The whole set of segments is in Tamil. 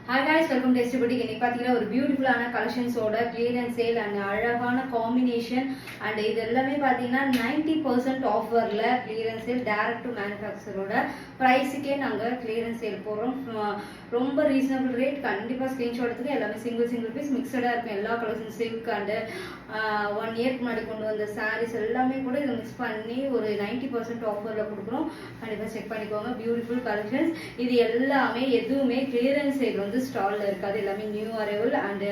Hi guys, welcome to ST Boutique. இன்னைக்கு பாத்தீங்கன்னா ஒரு பியூட்டிஃபுல்லான கலெக்ஷன்ஸோட கிளியரன்ஸ் சேல் அண்ட் அழகான காம்பினேஷன் அண்ட் இது எல்லாமே பாத்தீங்கன்னா 90% ஆஃபர்ல கிளியரன்ஸ் சேல் டைரக்ட் டு மேனுஃபேக்சரோட பிரைஸுக்கே நாங்க கிளியரன்ஸ் சேல் போறோம். ரொம்ப ரீசனபிள் ரேட். கண்டிப்பா ஸ்கிரீன்ஷாட் எடுத்துட்டு எல்லாமே சிங்கிள் பீஸ் மிக்சடா இருக்கும். எல்லா கலெக்ஷன் சில்க் அண்ட் 1 இயர்க்கு முன்னாடி கொண்டு வந்த சாரீஸ் எல்லாமே கூட இதை மிக்ஸ் பண்ணி ஒரு 90% ஆஃபர்ல கொடுக்குறோம். கண்டிப்பா செக் பண்ணிக்கோங்க. Beautiful collections. இது எல்லாமே எதுவுமே கிளியரன்ஸ் சேல் வந்து ஸ்டால்ல இருக்காது. எல்லாமே நியூ அரைவல் அண்ட்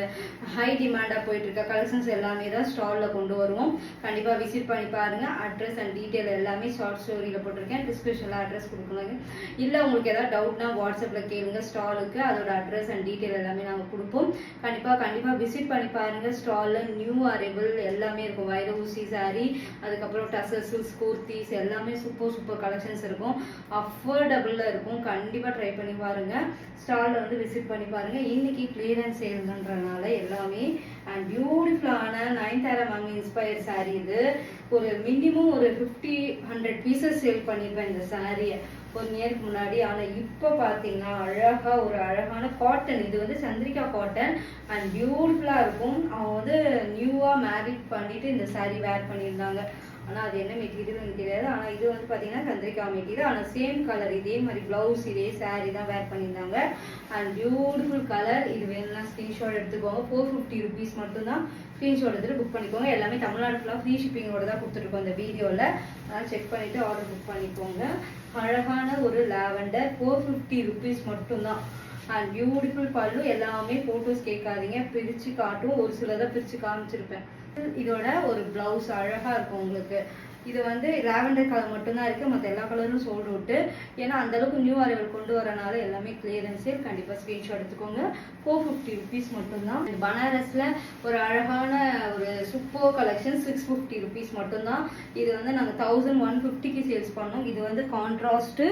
ஹை டிமாண்டா போயிட்டு இருக்க கலெக்ஷன்ஸ் எல்லாமே தான் ஸ்டால்ல கொண்டு வருவோம். கண்டிப்பா விசிட் பண்ணி பாருங்க. அட்ரஸ் அண்ட் டீடைல் எல்லாமே ஷார்ட் ஸ்டோரியில போட்டிருக்கேன். டிஸ்கிரிப்ஷன்ல அட்ரஸ் கொடுக்கணும். இல்ல உங்களுக்கு ஏதாவது டவுட்னா வாட்ஸ்அப்ல கேளுங்க. ஸ்டாலுக்கு அதோட அட்ரஸ் அண்ட் டீடைல் எல்லாமே நாங்க கொடுப்போம். கண்டிப்பா விசிட் பண்ணி பாருங்க. ஸ்டால்ல நியூ அரைவல் எல்லாமே இருக்கும். வைர ஊசி சாரி, அதுக்கப்புறம் டசல்ஸ், குர்த்திஸ் எல்லாமே சூப்பர் கலெக்ஷன்ஸ் இருக்கும். அஃபோர்டபுள்ல இருக்கும். கண்டிப்பா ட்ரை பண்ணி பாருங்க. ஸ்டால்ல வந்து விசிட் பண்ணி பாருங்க. இன்னைக்கு கிளியரன்ஸ் சேல்ன்றனால எல்லாமே அண்ட் பியூட்டிஃபுல்லான நயன்தாரா மேம் இன்ஸ்பயர் சாரி. இது ஒரு மினிமம் ஒரு 50-100 பீசஸ் சேல் பண்ணிருப்பேன் இந்த சாரியை 1 இயருக்கு முன்னாடி. ஆனா இப்ப பாத்தீங்கன்னா அழகா ஒரு அழகான காட்டன். இது வந்து சந்திரிகா காட்டன் அண்ட் பியூட்டிஃபுல்லா இருக்கும். அவங்க வந்து நியூவா மேரிட் பண்ணிட்டு இந்த சாரி வேர் பண்ணியிருந்தாங்க. ஆனா அது என்ன மெட்டீரியல் எனக்கு தெரியாது. ஆனா இது வந்து பாத்தீங்கன்னா சந்திரிகா மெட்டீரியல். ஆனா சேம் கலர், இதே மாதிரி பிளவுஸ் இதே சாரி தான் வேர் பண்ணியிருந்தாங்க. And beautiful colour. இது வேணும்னா ஸ்கிரீன்ஷாட் எடுத்துக்கோங்க. 450 rupees மட்டும் தான். ஸ்கிரீன்ஷாட் எடுத்துட்டு புக் பண்ணிக்கோங்க. எல்லாமே தமிழ்நாடு ஃபுல்லாக ஃப்ரீ ஷிப்பிங்கோட தான் கொடுத்துருக்கோம் இந்த வீடியோவில். அதனால் செக் பண்ணிவிட்டு ஆர்டர் புக் பண்ணிக்கோங்க. அழகான ஒரு லாவெண்டர் 450 rupees மட்டும்தான். அண்ட் பியூட்டிஃபுல் பல்லு. எல்லாமே ஃபோட்டோஸ் கேட்காதீங்க, பிரித்து காட்டும். ஒரு சிலதை பிரித்து காமிச்சிருப்பேன். இதோட ஒரு பிளவுஸ் அழகா இருக்கும் உங்களுக்கு. இது வந்து லாவெண்டர் கலர் மட்டும்தான் இருக்கு. மற்ற எல்லா கலரும் சோல்ட் அவுட். ஏன்னா அந்த அளவுக்கு நியூ அரைவல் கொண்டு வரனால எல்லாமே கிளியரன்ஸ் சேல். கண்டிப்பா ஸ்கிரீன்ஷாட் எடுத்துக்கோங்க. 450 rupees மட்டும்தான். பனாரஸ்ல ஒரு அழகான ஒரு சூப்பர் கலெக்ஷன் 650 rupees மட்டும்தான். இது வந்து நாங்க 1150க்கு சேல்ஸ் பண்ணோம். இது வந்து கான்ட்ராஸ்ட்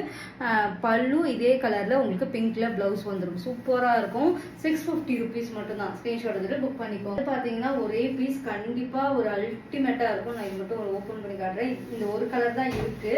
பல்லு, இதே கலர்ல உங்களுக்கு பிங்க்ல பிளவுஸ் வந்துடும். சூப்பரா இருக்கும். 650 rupees மட்டும்தான். ஸ்கிரீன்ஷாட் எடுத்துட்டு புக் பண்ணிக்கோங்க. பாத்தீங்கன்னா ஒரே பீஸ் கண்டிப்பா ஒரு அல்டிமேட்டா இருக்கும். நான் இது மட்டும் ஒரு ஓபன் பண்ணி காட்டுறேன். இந்த ஒரு கலர் தான் இருக்கு.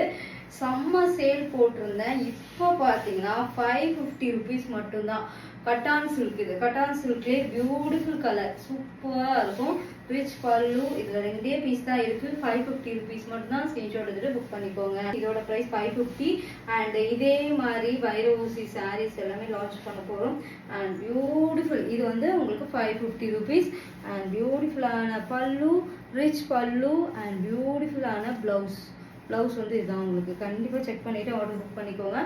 செம்ம சேல் போட்டிருந்தேன். இப்போ பாத்தீங்கன்னா 550 rupees மட்டும்தான். கட்டான் சில்க். இது கட்டான் சில்க்லேயே பியூட்டிஃபுல் கலர் சூப்பரா இருக்கும். ரிச் பல்லு. இதுல 2 பீஸ் தான் இருக்கு. 550 rupees மட்டும் தான். ஸ்கிரீன்ஷாட் எடுத்துட்டு புக் பண்ணிக்கோங்க. இதோட பிரைஸ் 550. அண்ட் இதே மாதிரி வைர ஊசி சாரீஸ் எல்லாமே லான்ச் பண்ண போறோம். And beautiful. இது வந்து உங்களுக்கு 550 rupees. அண்ட் பியூட்டிஃபுல்லான பல்லு, ரிச் பல்லு அண்ட் பியூட்டிஃபுல்லான பிளவுஸ். பிளவுஸ் வந்து இதுதான் உங்களுக்கு. கண்டிப்பா செக் பண்ணிட்டு ஆர்டர் புக் பண்ணிக்கோங்க.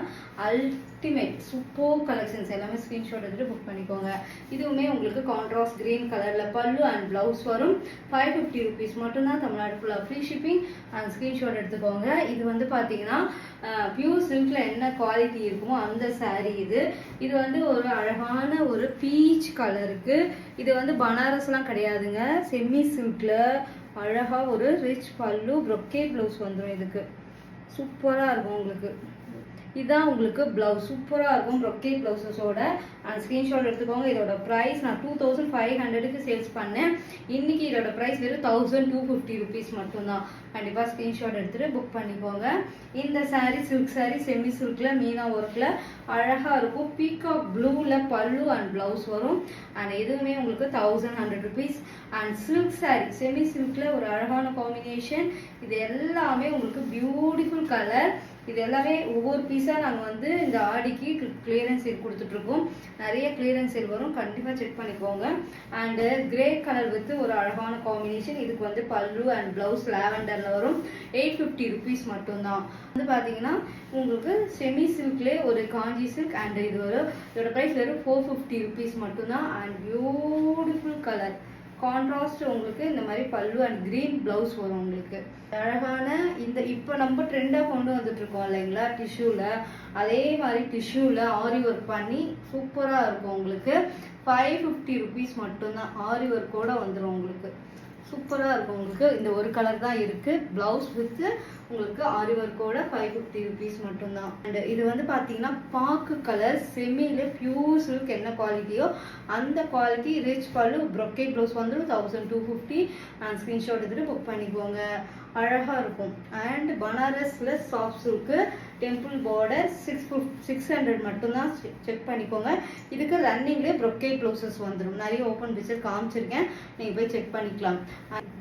Ultimate super collections. எல்லாமே ஸ்கிரீன்ஷாட் எடுத்துட்டு புக் பண்ணிக்கோங்க. இதுவுமே உங்களுக்கு கான்ட்ராஸ்ட் கிரீன் கலர்ல பல்லு அண்ட் பிளவுஸ் வரும். 550 rupees மட்டும்தான். தமிழ்நாடு ஃபுல்லா ஃப்ரீ ஷிப்பிங். அண்ட் ஸ்கிரீன்ஷாட் எடுத்துக்கோங்க. இது வந்து பாத்தீங்கன்னா பியூர் சில்க்ல என்ன குவாலிட்டி இருக்குமோ அந்த சாரீ இது. இது வந்து ஒரு அழகான ஒரு பீச் கலருக்கு. இது வந்து பனாரஸ்லாம் கிடையாதுங்க. செமி சில்க்ல அழகா ஒரு ரிச் பல்லு, ப்ரொக்கேட் பிளவுஸ் வந்துடும். இதுக்கு சூப்பரா இருக்கும் உங்களுக்கு. இதுதான் உங்களுக்கு பிளவுஸ். சூப்பரா இருக்கும் ப்ரொக்கேட் பிளவுஸஸோட. அண்ட் ஸ்கிரீன்ஷாட் எடுத்துக்கோங்க. இதோட பிரைஸ் நான் 2500க்கு சேல்ஸ் பண்ணேன். இன்னைக்கு இதோட பிரைஸ் வெறும் 1250 rupees மட்டும்தான். கண்டிப்பா ஸ்கிரீன்ஷாட் எடுத்துட்டு புக் பண்ணிக்கோங்க. இந்த சாரீ சில்க் சாரீ செமி சில்க்ல மீனா ஒர்க்ல அழகா இருக்கும். பீகாக் ப்ளூல பல்லு அண்ட் பிளவுஸ் வரும். அண்ட் எதுவுமே உங்களுக்கு 1100 rupees. And silk sari semi சில்க்ல ஒரு அழகான காம்பினேஷன். இது எல்லாமே உங்களுக்கு பியூட்டிஃபுல் கலர். இது எல்லாமே ஒவ்வொரு பீஸா நாங்க வந்து இந்த ஆடிக்கு கிளியரன்ஸ் சேல் கொடுத்துட்டு இருக்கோம். நிறைய கிளியரன்ஸ் சேல் வரும். கண்டிப்பா செக் பண்ணிக்கோங்க. அண்ட் கிரே கலர் வித் ஒரு அழகான காம்பினேஷன். இதுக்கு வந்து பல்லு அண்ட் பிளவுஸ் லாவெண்டர்ல வரும். 850 rupees மட்டும்தான். வந்து பாத்தீங்கன்னா உங்களுக்கு செமி சில்க்ல ஒரு காஞ்சி சில்க் அண்ட் இது ஒரு இதோட பிரைஸ் வெறும் 450 rupees மட்டும்தான். அண்ட் பியூட்டிஃபுல் கலர் கான்ட்ராஸ்ட் உங்களுக்கு இந்த மாதிரி பல்லு அண்ட் கிரீன் பிளவுஸ் வரும் உங்களுக்கு. அழகான இந்த இப்போ நம்ம ட்ரெண்டா கொண்டு வந்துட்டு இருக்கோம் இல்லைங்களா டிஷ்யூல. அதே மாதிரி டிஷ்யூல ஆரி ஒர்க் பண்ணி சூப்பரா இருக்கும் உங்களுக்கு. 550 rupees மட்டும்தான். ஆரி ஒர்க்கோட வந்துடும் உங்களுக்கு. சூப்பரா இருக்கும் உங்களுக்கு. இந்த ஒரு கலர் தான் இருக்கு. பிளவுஸ் வித் உங்களுக்கு ஆரி ஒர்க்கோட 550 rupees மட்டும்தான். அண்ட் இது வந்து பார்த்தீங்கன்னா பாக்கு கலர் செமியில பியூர் சில்க் என்ன குவாலிட்டியோ அந்த quality rich pallu brocade blouse வந்து 1250 அண்ட் ஸ்க்ரீன்ஷாட் எடுத்துட்டு புக் பண்ணிக்கோங்க. அழகா இருக்கும். அண்ட் பனாரஸ்ல சாஃப்ட் சில்க்கு டெம்பிள் பார்டர் 600 மட்டும்தான். செக் பண்ணிக்கோங்க. இதுக்கு ரன்னிங்லேயே brocade ப்ளவுசஸ் வந்துடும். நிறைய ஓப்பன் பிக்சர் காமிச்சிருக்கேன், நீங்கள் போய் செக் பண்ணிக்கலாம்.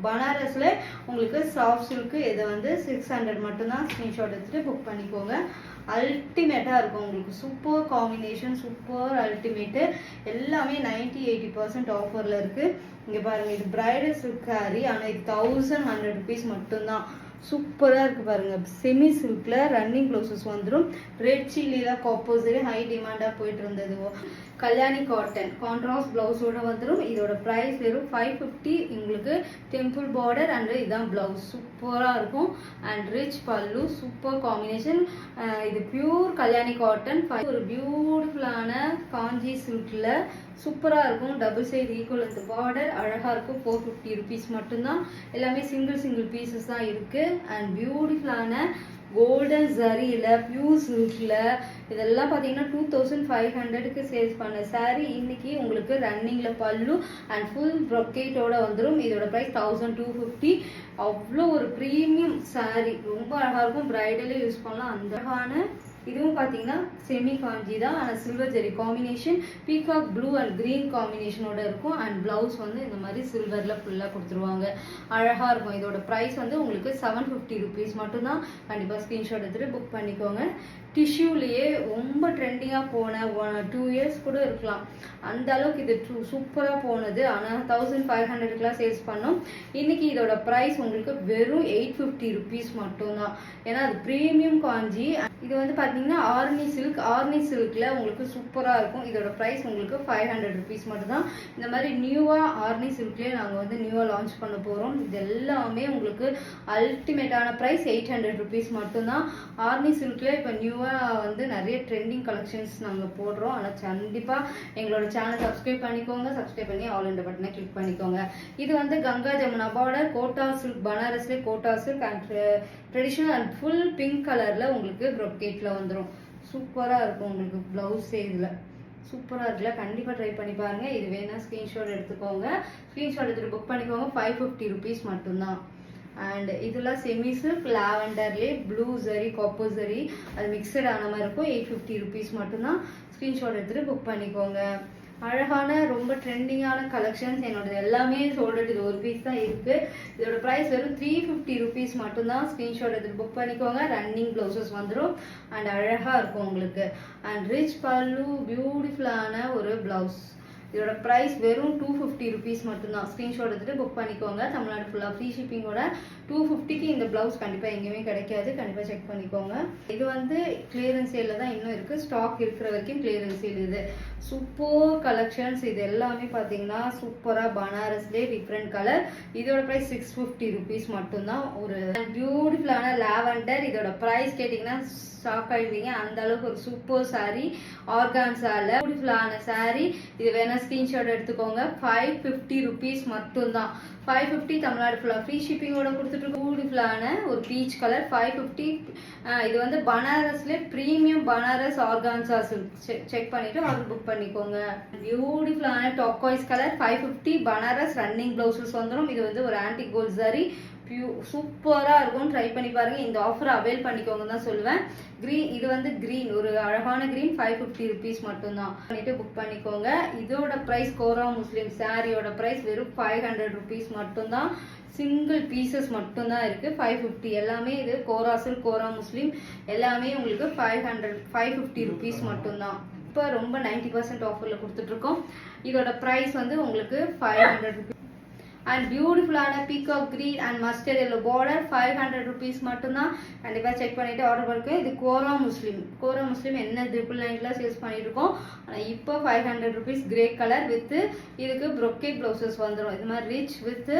பனாரஸ்ல உங்களுக்கு சாஃப்ட் சில்க்கு இதை வந்து 600 மட்டும்தான். ஸ்க்ரீன்ஷாட் எடுத்துட்டு புக் பண்ணிக்கோங்க. அல்டிமேட்டாக இருக்கும் உங்களுக்கு. Super combination, super ultimate. எல்லாமே 90-80% ஆஃபரில் இருக்குது. இங்கே பாருங்கள், இது பிரைடல் சில்க் சாரி, ஆனால் இது 1100 rupees மட்டும்தான். சூப்பராக இருக்குது பாருங்கள். செமி சில்கில் ரன்னிங் ப்ளவுசஸ் வந்துடும். ரெட் சில்லியில் காப்போசரி ஹை டிமாண்டாக போயிட்டு இருந்தது. கல்யாணி காட்டன் கான்ட்ராஸ்ட் ப்ளவுஸோட வந்துடும். இதோட ப்ரைஸ் வெறும் 550. உங்களுக்கு டெம்பிள் பார்டர் அண்ட் இதுதான் ப்ளவுஸ். சூப்பராக இருக்கும். அண்ட் ரிச் பல்லு, சூப்பர் காம்பினேஷன். இது பியூர் கல்யாணி காட்டன். ஒரு பியூட்டிஃபுல்லான காஞ்சி சில்கில் சூப்பராக இருக்கும். டபுள் சைடு ஈக்குவல் இந்த பார்டர் அழகாக இருக்கும். 450 rupees மட்டும்தான். எல்லாமே சிங்கிள் பீசஸ் தான் இருக்குது. அண்ட் பியூட்டிஃபுல்லான கோல்டன் ஜரியில் பியூர் சில்கில் இதெல்லாம் பார்த்தீங்கன்னா 2500க்கு சேல்ஸ் பண்ண சாரீ இன்னைக்கு உங்களுக்கு ரன்னிங்கில் பல்லு அண்ட் ஃபுல் ப்ரொக்கேட்டோட வந்துடும். இதோட ப்ரைஸ் 1250. அவ்வளோ ஒரு ப்ரீமியம் சாரீ, ரொம்ப அழகாக இருக்கும். ப்ரைடலே யூஸ் பண்ணலாம். அந்த அழகான இதுவும் பார்த்தீங்கன்னா செமி காஞ்சி தான், ஆனால் silver zari combination, peacock blue and green காம்பினேஷனோட இருக்கும். அண்ட் ப்ளவுஸ் வந்து இந்த மாதிரி சில்வரில் ஃபுல்லாக கொடுத்துருவாங்க. அழகாக இருக்கும். இதோட ப்ரைஸ் வந்து உங்களுக்கு 750 rupees மட்டும்தான். கண்டிப்பாக ஸ்க்ரீன்ஷாட் எடுத்துகிட்டு புக் பண்ணிக்கோங்க. டிஷ்யூலேயே ரொம்ப ட்ரெண்டிங்காக போன 2 years கூட இருக்கலாம், அந்த அளவுக்கு இது சூப்பராக போனது. ஆனால் 1500க்குலாம் சேல்ஸ் பண்ணோம். இன்னைக்கு இதோட ப்ரைஸ் உங்களுக்கு வெறும் 850 rupees மட்டும்தான். ஏன்னா அது ப்ரீமியம் காஞ்சி. இது வந்து பார்த்தீங்கன்னா ஆர்னி சில்கில் உங்களுக்கு சூப்பராக இருக்கும். இதோட ப்ரைஸ் உங்களுக்கு 500 rupees மட்டும்தான். இந்த மாதிரி நியூவாக ஆர்னி சில்க்லேயே நாங்கள் வந்து நியூவாக லான்ச் பண்ண போகிறோம். இது எல்லாமே உங்களுக்கு அல்டிமேட்டான ப்ரைஸ் 800 rupees மட்டும்தான். ஆர்னி சில்க்ல இப்போ நியூவாக வந்து நிறைய ட்ரெண்டிங் கலெக்ஷன்ஸ் நாங்கள் போடுறோம். ஆனால் கண்டிப்பாக எங்களோட சேனல் சப்ஸ்கிரைப் பண்ணிக்கோங்க. சப்ஸ்கிரைப் பண்ணி ஆல் இந்த பட்டனை கிளிக் பண்ணிக்கோங்க. இது வந்து கங்கா ஜமுனா பார்டர் கோட்டா சில்க், பனாரஸ்லேயே Kota silk and traditional and full pink கலரில் உங்களுக்கு ப்ரொக்கேட்டில் வந்துடும். சூப்பராக இருக்கும் உங்களுக்கு ப்ளவுஸே. இதில் சூப்பராக இருக்குல்ல, கண்டிப்பாக ட்ரை பண்ணி பாருங்கள். இது வேணால் ஸ்க்ரீன்ஷாட் எடுத்துக்கோங்க. ஸ்க்ரீன்ஷாட் எடுத்துகிட்டு புக் பண்ணிக்கோங்க. 550 rupees மட்டும்தான். அண்ட் இதெல்லாம் செமி சில்க் லாவெண்டர்லேயே ப்ளூ ஜரி காப்பர் ஜரி அது மிக்சட் ஆன மாதிரி இருக்கும். 850 rupees மட்டும்தான். ஸ்க்ரீன்ஷாட் எடுத்துகிட்டு புக் பண்ணிக்கோங்க. அழகான ரொம்ப ட்ரெண்டிங்கான கலெக்ஷன்ஸ் என்னோட எல்லாமே சொல்லிட்டு இது ஒரு பீஸ் தான் இருக்குது. இதோட ப்ரைஸ் வெறும் 350 rupees மட்டும்தான். ஸ்க்ரீன்ஷாட் எடுத்து புக் பண்ணிக்கோங்க. ரன்னிங் ப்ளவுசஸ் வந்துடும் அண்ட் அழகாக இருக்கும் உங்களுக்கு. அண்ட் ரிச் பல்லு, பியூட்டிஃபுல்லான ஒரு ப்ளவுஸ். இதோட ப்ரைஸ் வெறும் 250 rupees மட்டும்தான். ஸ்க்ரீன்ஷாட் எடுத்துகிட்டு புக் பண்ணிக்கோங்க. தமிழ்நாடு ஃபுல்லாக ஃப்ரீ ஷிப்பிங்கோட 250க்கு இந்த ப்ளவுஸ் கண்டிப்பாக எங்கேயுமே கிடைக்காது. கண்டிப்பாக செக் பண்ணிக்கோங்க. இது வந்து கிளியரன்ஸ் சேலில் தான் இன்னும் இருக்குது. ஸ்டாக் இருக்கிற வரைக்கும் கிளியரன்ஸ் சேல். இது சூப்பர் கலெக்ஷன்ஸ். இது எல்லாமே பார்த்தீங்கன்னா சூப்பராக பனாரஸ்லேயே டிஃப்ரெண்ட் கலர். இதோட ப்ரைஸ் 650 rupees மட்டும்தான். ஒரு பியூட்டிஃபுல்லான லாவெண்டர். இதோட ப்ரைஸ் கேட்டிங்கன்னா ஷாக் ஆகிடுவீங்க. அந்த அளவுக்கு ஒரு சூப்பர் சாரீ. ஆர்கான்ஸால பியூட்டிஃபுல்லான சாரீ. இது வேணா ஸ்க்ரீன்ஷாட் எடுத்துக்கோங்க. 550 rupees மட்டும்தான். 550 தமிழ்நாடு ஃபுல்லாக ஃப்ரீ ஷிப்பிங்கோட கொடுத்துட்டு பியூட்டிஃபுல்லான ஒரு பீச் கலர் 550. இது வந்து பனாரஸ்லேயே premium Banaras organza silk. Check பண்ணிட்டு ஆர்டர் புக் பண்ணிக்கோங்க. பியூட்டிஃபுல்லான turquoise colour 550. Banaras running blouses வந்துடும். இது வந்து ஒரு ஆன்டிக் கோல்ட் சாரி. சூப்பராக இருக்கும். ட்ரை பண்ணி பாருங்கள். இந்த ஆஃபர் அவைல் பண்ணிக்கோங்க தான் சொல்லுவேன். க்ரீன், இது வந்து க்ரீன், ஒரு அழகான க்ரீன். 550 rupees மட்டும்தான். பண்ணிட்டு புக் பண்ணிக்கோங்க. இதோட ப்ரைஸ் கோரா முஸ்லீம் சாரியோட ப்ரைஸ் வெறும் 500 rupees மட்டும்தான். சிங்கிள் பீசஸ் மட்டும்தான் இருக்குது. 550. எல்லாமே இது கோரா சில்க், கோரா முஸ்லீம் எல்லாமே உங்களுக்கு 550 rupees மட்டும்தான். இப்போ ரொம்ப 90% ஆஃபரில் கொடுத்துட்ருக்கோம். இதோட ப்ரைஸ் வந்து உங்களுக்கு 500 rupees. அண்ட் பியூட்டிஃபுல்லான peacock green and mustard yellow border 500 rupees மட்டும்தான். கண்டிப்பாக செக் பண்ணிவிட்டு ஆர்டர் பண்ணிருக்கு. இது கோரா முஸ்லீம் என்ன 999 சேல்ஸ் பண்ணிட்டு இருக்கோம். ஆனால் இப்போ 500 rupees கிரே கலர் வித்து இதுக்கு ப்ரொக்கேட் ப்ளவுசஸ் வந்துடும். இது மாதிரி ரிச் வித்து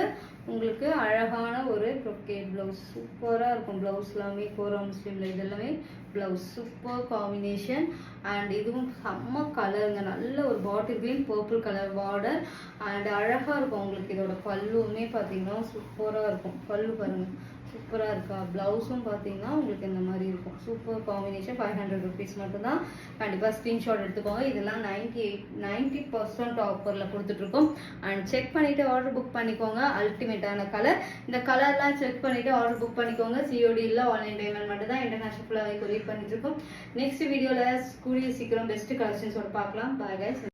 உங்களுக்கு அழகான ஒரு ப்ரொக்கேட் ப்ளவுஸ். சூப்பராக இருக்கும் ப்ளவுஸ் எல்லாமே. கோரா முஸ்லீமில் இதெல்லாமே ப்ளவுஸ் சூப்பர் காம்பினேஷன். அண்ட் இதுவும் செம்ம கலருங்க. நல்ல ஒரு bottle green purple colour border and அழகாக இருக்கும் உங்களுக்கு. இதோட பல்லுமே பார்த்தீங்கன்னா சூப்பராக இருக்கும். பல்லு பாருங்கள், சூப்பராக இருக்கா? ப்ளவுஸும் பார்த்தீங்கன்னா உங்களுக்கு இந்த மாதிரி இருக்கும். Super combination. 500 ருபீஸ் மட்டும்தான். கண்டிப்பாக ஸ்க்ரீன்ஷாட் எடுத்துக்கோங்க. இதெல்லாம் 90% ஆஃபரில் கொடுத்துட்ருக்கோம். அண்ட் செக் பண்ணிவிட்டு ஆர்டர் புக் பண்ணிக்கோங்க. அல்டிமேட்டான கலர். இந்த கலர்லாம் செக் பண்ணிவிட்டு ஆர்டர் புக் பண்ணிக்கோங்க. சிஓடி இல்லை, ஆன்லைன் பேமெண்ட் மட்டும் தான். இன்டர்நேஷனல் ஃபுல்லாகவே கொரியர் பண்ணிட்டுருக்கோம். நெக்ஸ்ட் வீடியோவில் கூடிய சீக்கிரம் பெஸ்ட் கலெக்ஷன்ஸோட பார்க்கலாம். Bye guys.